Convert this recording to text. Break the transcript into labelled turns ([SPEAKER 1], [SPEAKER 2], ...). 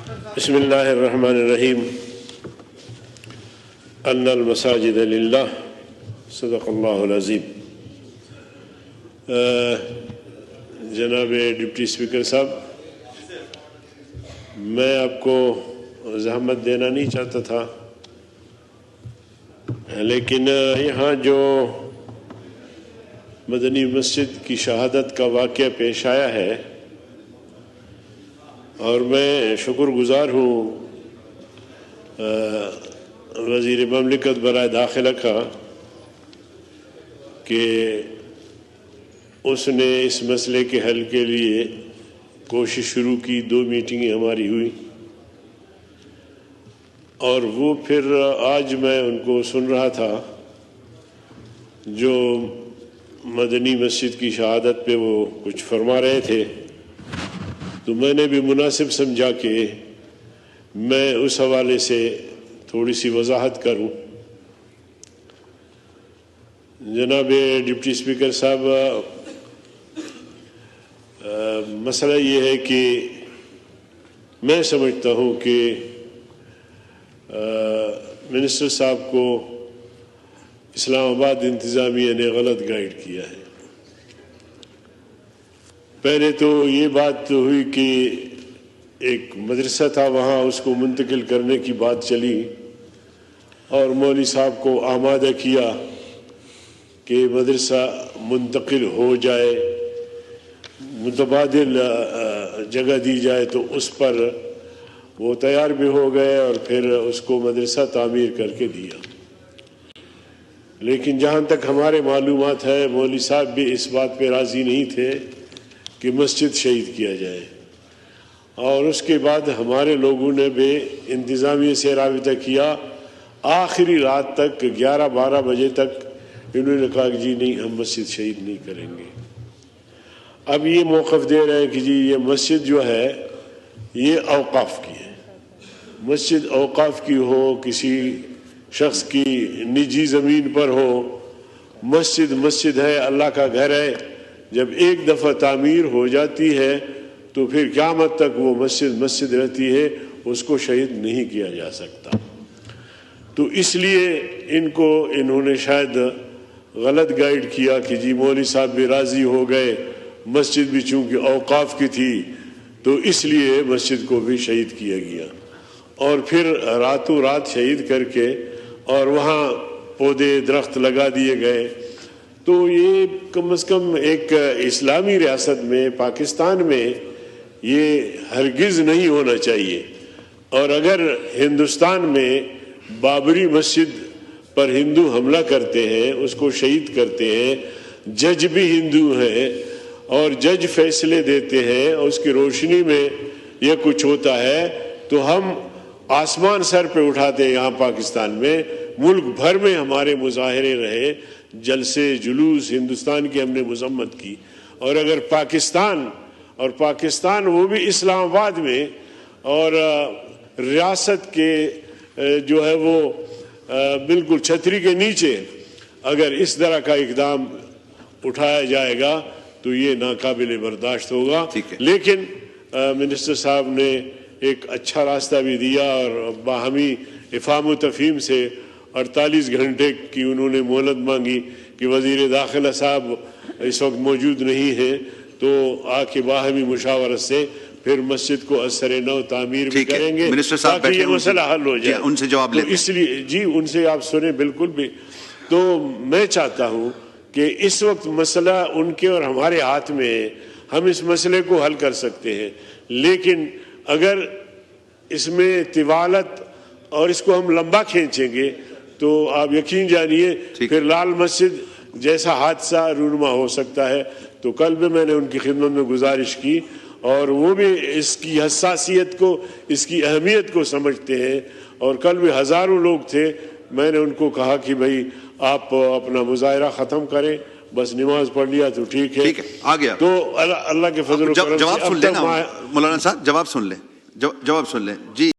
[SPEAKER 1] بسم اللہ الرحمن الرحیم ان المساجد للہ صدق اللہ العظیم۔ جناب ڈپٹی اسپیکر صاحب، میں آپ کو زحمت دینا نہیں چاہتا تھا، لیکن یہاں جو مدنی مسجد کی شہادت کا واقعہ پیش آیا ہے، اور میں شکر گزار ہوں وزیر مملکت برائے داخلہ کا کہ اس نے اس مسئلے کے حل کے لیے کوشش شروع کی۔ 2 میٹنگیں ہماری ہوئی، اور وہ پھر آج میں ان کو سن رہا تھا جو مدنی مسجد کی شہادت پہ وہ کچھ فرما رہے تھے، تو میں نے بھی مناسب سمجھا کہ میں اس حوالے سے تھوڑی سی وضاحت کروں۔ جناب ڈپٹی اسپیکر صاحب، مسئلہ یہ ہے کہ میں سمجھتا ہوں کہ منسٹر صاحب کو اسلام آباد انتظامیہ نے غلط گائیڈ کیا ہے۔ پہلے تو یہ بات ہوئی کہ ایک مدرسہ تھا، وہاں اس کو منتقل کرنے کی بات چلی، اور مولوی صاحب کو آمادہ کیا کہ مدرسہ منتقل ہو جائے، متبادل جگہ دی جائے، تو اس پر وہ تیار بھی ہو گئے اور پھر اس کو مدرسہ تعمیر کر کے دیا۔ لیکن جہاں تک ہمارے معلومات ہے، مولوی صاحب بھی اس بات پہ راضی نہیں تھے کہ مسجد شہید کیا جائے، اور اس کے بعد ہمارے لوگوں نے بھی انتظامیہ سے رابطہ کیا۔ آخری رات تک 11-12 بجے تک انہوں نے کہا کہ جی نہیں، ہم مسجد شہید نہیں کریں گے۔ اب یہ موقف دے رہے ہیں کہ جی یہ مسجد جو ہے یہ اوقاف کی ہے، مسجد اوقاف کی ہو، کسی شخص کی نجی زمین پر ہو، مسجد مسجد ہے، اللہ کا گھر ہے۔ جب ایک دفعہ تعمیر ہو جاتی ہے تو پھر قیامت تک وہ مسجد مسجد رہتی ہے، اس کو شہید نہیں کیا جا سکتا۔ تو اس لیے انہوں نے شاید غلط گائیڈ کیا کہ جی مولوی صاحب بھی راضی ہو گئے، مسجد بھی چونکہ اوقاف کی تھی تو اس لیے مسجد کو بھی شہید کیا گیا، اور پھر راتوں رات شہید کر کے اور وہاں پودے درخت لگا دیے گئے۔ تو یہ کم از کم ایک اسلامی ریاست میں، پاکستان میں، یہ ہرگز نہیں ہونا چاہیے۔ اور اگر ہندوستان میں بابری مسجد پر ہندو حملہ کرتے ہیں، اس کو شہید کرتے ہیں، جج بھی ہندو ہیں اور جج فیصلے دیتے ہیں، اور اس کی روشنی میں یہ کچھ ہوتا ہے، تو ہم آسمان سر پہ اٹھاتے ہیں۔ یہاں پاکستان میں ملک بھر میں ہمارے مظاہرے رہے، جلسے جلوس، ہندوستان کی ہم نے مذمت کی۔ اور اگر پاکستان وہ بھی اسلام آباد میں، اور ریاست کے جو ہے وہ بالکل چھتری کے نیچے اگر اس طرح کا اقدام اٹھایا جائے گا تو یہ ناقابل برداشت ہوگا۔ لیکن منسٹر صاحب نے ایک اچھا راستہ بھی دیا، اور باہمی افہام و تفہیم سے 48 گھنٹے کی انہوں نے مہلت مانگی کہ وزیر داخلہ صاحب اس وقت موجود نہیں ہیں، تو آ کے باہمی مشاورت سے پھر مسجد کو اثر نو تعمیر بھی کریں گے تاکہ یہ مسئلہ حل ہو جائے۔
[SPEAKER 2] ان سے جواب لیں،
[SPEAKER 1] اس لیے جی ان سے آپ سنیں بالکل بھی۔ تو میں چاہتا ہوں کہ اس وقت مسئلہ ان کے اور ہمارے ہاتھ میں ہے، ہم اس مسئلے کو حل کر سکتے ہیں، لیکن اگر اس میں طوالت اور اس کو ہم لمبا کھینچیں گے تو آپ یقین جانیے پھر لال مسجد جیسا حادثہ رونما ہو سکتا ہے۔ تو کل بھی میں نے ان کی خدمت میں گزارش کی، اور وہ بھی اس کی حساسیت کو، اس کی اہمیت کو سمجھتے ہیں، اور کل بھی ہزاروں لوگ تھے۔ میں نے ان کو کہا کہ بھائی آپ اپنا مظاہرہ ختم کریں، بس نماز پڑھ لیا تو ٹھیک ہے،
[SPEAKER 2] آ گیا۔
[SPEAKER 1] تو اللہ کے فضل و کرم سے
[SPEAKER 2] جواب سن لیں مولانا صاحب، جواب سن لیں جی۔